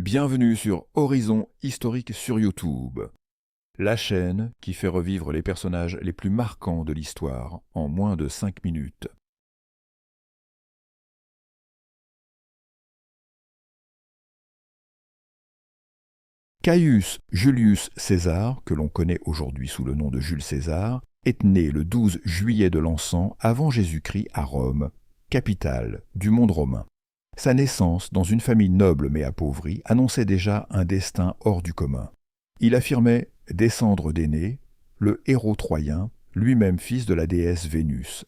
Bienvenue sur Horizon Historique sur YouTube, la chaîne qui fait revivre les personnages les plus marquants de l'histoire en moins de 5 minutes. Caius Julius César, que l'on connaît aujourd'hui sous le nom de Jules César, est né le 12 juillet de l'an 100 avant Jésus-Christ à Rome, capitale du monde romain. Sa naissance dans une famille noble mais appauvrie annonçait déjà un destin hors du commun. Il affirmait descendre d'Énée, le héros troyen, lui-même fils de la déesse Vénus.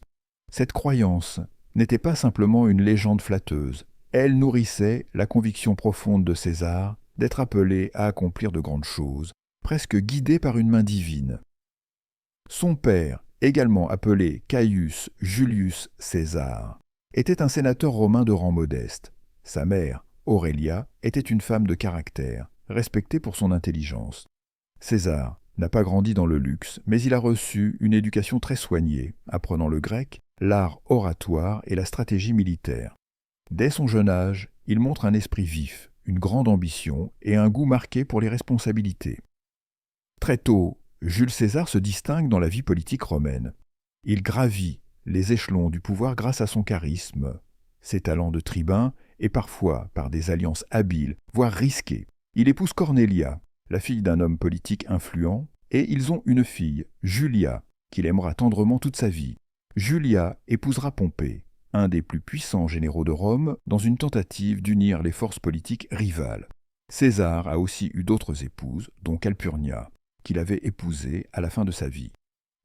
Cette croyance n'était pas simplement une légende flatteuse, elle nourrissait la conviction profonde de César d'être appelé à accomplir de grandes choses, presque guidé par une main divine. Son père, également appelé Caius Julius César, était un sénateur romain de rang modeste. Sa mère, Aurélia, était une femme de caractère, respectée pour son intelligence. César n'a pas grandi dans le luxe, mais il a reçu une éducation très soignée, apprenant le grec, l'art oratoire et la stratégie militaire. Dès son jeune âge, il montre un esprit vif, une grande ambition et un goût marqué pour les responsabilités. Très tôt, Jules César se distingue dans la vie politique romaine. Il gravit les échelons du pouvoir grâce à son charisme, ses talents de tribun et parfois par des alliances habiles, voire risquées. Il épouse Cornelia, la fille d'un homme politique influent, et ils ont une fille, Julia, qu'il aimera tendrement toute sa vie. Julia épousera Pompée, un des plus puissants généraux de Rome, dans une tentative d'unir les forces politiques rivales. César a aussi eu d'autres épouses, dont Calpurnia, qu'il avait épousée à la fin de sa vie.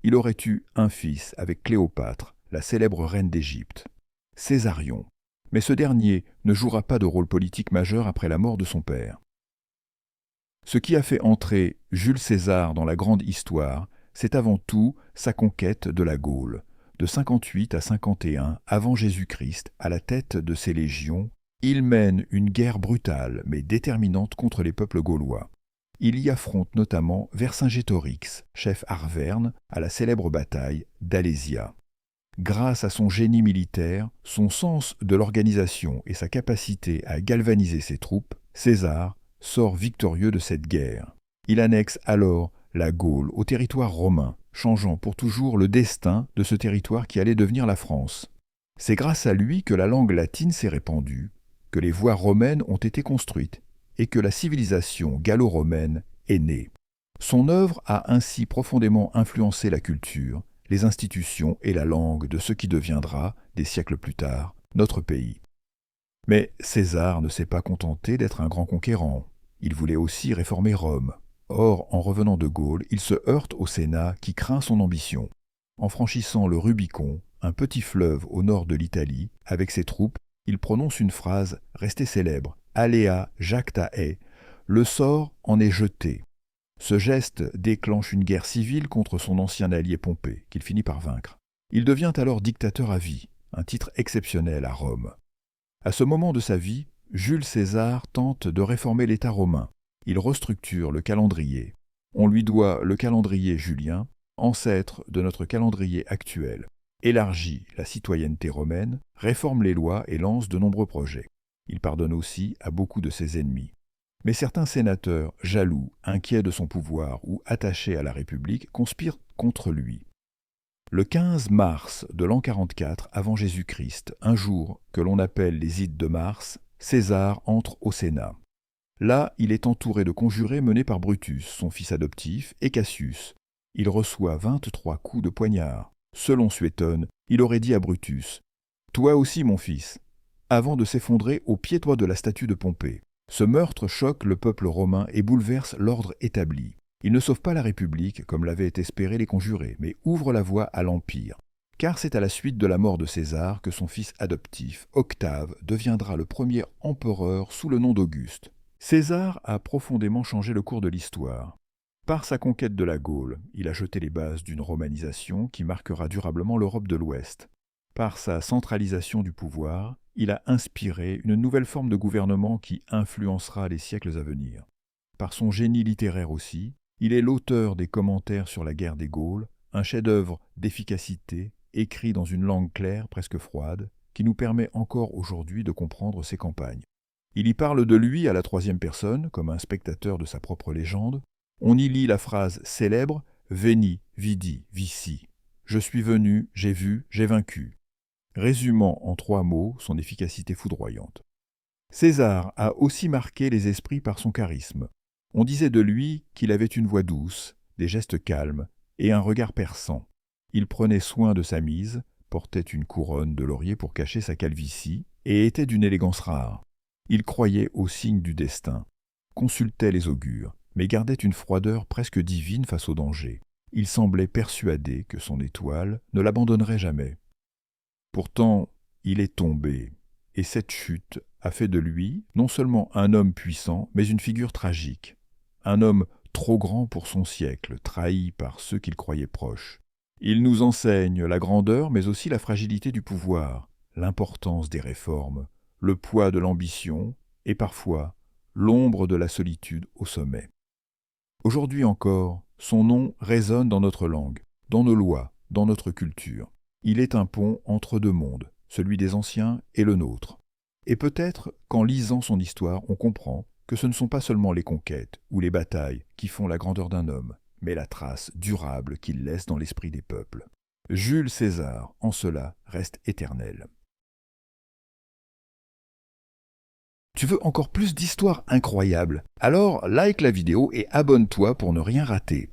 Il aurait eu un fils avec Cléopâtre, la célèbre reine d'Égypte, Césarion. Mais ce dernier ne jouera pas de rôle politique majeur après la mort de son père. Ce qui a fait entrer Jules César dans la grande histoire, c'est avant tout sa conquête de la Gaule. De 58 à 51 avant Jésus-Christ, à la tête de ses légions, il mène une guerre brutale mais déterminante contre les peuples gaulois. Il y affronte notamment Vercingétorix, chef arverne, à la célèbre bataille d'Alésia. Grâce à son génie militaire, son sens de l'organisation et sa capacité à galvaniser ses troupes, César sort victorieux de cette guerre. Il annexe alors la Gaule au territoire romain, changeant pour toujours le destin de ce territoire qui allait devenir la France. C'est grâce à lui que la langue latine s'est répandue, que les voies romaines ont été construites et que la civilisation gallo-romaine est née. Son œuvre a ainsi profondément influencé la culture, les institutions et la langue de ce qui deviendra, des siècles plus tard, notre pays. Mais César ne s'est pas contenté d'être un grand conquérant. Il voulait aussi réformer Rome. Or, en revenant de Gaule, il se heurte au Sénat qui craint son ambition. En franchissant le Rubicon, un petit fleuve au nord de l'Italie, avec ses troupes, il prononce une phrase restée célèbre, « Alea jactae », le sort en est jeté. Ce geste déclenche une guerre civile contre son ancien allié Pompée, qu'il finit par vaincre. Il devient alors dictateur à vie, un titre exceptionnel à Rome. À ce moment de sa vie, Jules César tente de réformer l'État romain. Il restructure le calendrier. On lui doit le calendrier julien, ancêtre de notre calendrier actuel, élargit la citoyenneté romaine, réforme les lois et lance de nombreux projets. Il pardonne aussi à beaucoup de ses ennemis. Mais certains sénateurs, jaloux, inquiets de son pouvoir ou attachés à la République, conspirent contre lui. Le 15 mars de l'an 44 avant Jésus-Christ, un jour que l'on appelle les Ides de Mars, César entre au Sénat. Là, il est entouré de conjurés menés par Brutus, son fils adoptif, et Cassius. Il reçoit 23 coups de poignard. Selon Suétone, il aurait dit à Brutus « Toi aussi, mon fils », avant de s'effondrer au pied-toit de la statue de Pompée. Ce meurtre choque le peuple romain et bouleverse l'ordre établi. Il ne sauve pas la République, comme l'avaient espéré les conjurés, mais ouvre la voie à l'Empire. Car c'est à la suite de la mort de César que son fils adoptif, Octave, deviendra le premier empereur sous le nom d'Auguste. César a profondément changé le cours de l'histoire. Par sa conquête de la Gaule, il a jeté les bases d'une romanisation qui marquera durablement l'Europe de l'Ouest. Par sa centralisation du pouvoir, il a inspiré une nouvelle forme de gouvernement qui influencera les siècles à venir. Par son génie littéraire aussi, il est l'auteur des commentaires sur la guerre des Gaules, un chef-d'œuvre d'efficacité, écrit dans une langue claire, presque froide, qui nous permet encore aujourd'hui de comprendre ses campagnes. Il y parle de lui à la troisième personne, comme un spectateur de sa propre légende. On y lit la phrase célèbre « Veni, vidi, vici ». Je suis venu, j'ai vu, j'ai vaincu, résumant en 3 mots son efficacité foudroyante. César a aussi marqué les esprits par son charisme. On disait de lui qu'il avait une voix douce, des gestes calmes et un regard perçant. Il prenait soin de sa mise, portait une couronne de laurier pour cacher sa calvitie et était d'une élégance rare. Il croyait aux signes du destin, consultait les augures, mais gardait une froideur presque divine face au danger. Il semblait persuadé que son étoile ne l'abandonnerait jamais. Pourtant, il est tombé, et cette chute a fait de lui non seulement un homme puissant, mais une figure tragique. Un homme trop grand pour son siècle, trahi par ceux qu'il croyait proches. Il nous enseigne la grandeur, mais aussi la fragilité du pouvoir, l'importance des réformes, le poids de l'ambition, et parfois l'ombre de la solitude au sommet. Aujourd'hui encore, son nom résonne dans notre langue, dans nos lois, dans notre culture. Il est un pont entre 2 mondes, celui des anciens et le nôtre. Et peut-être qu'en lisant son histoire, on comprend que ce ne sont pas seulement les conquêtes ou les batailles qui font la grandeur d'un homme, mais la trace durable qu'il laisse dans l'esprit des peuples. Jules César, en cela, reste éternel. Tu veux encore plus d'histoires incroyables? Alors like la vidéo et abonne-toi pour ne rien rater.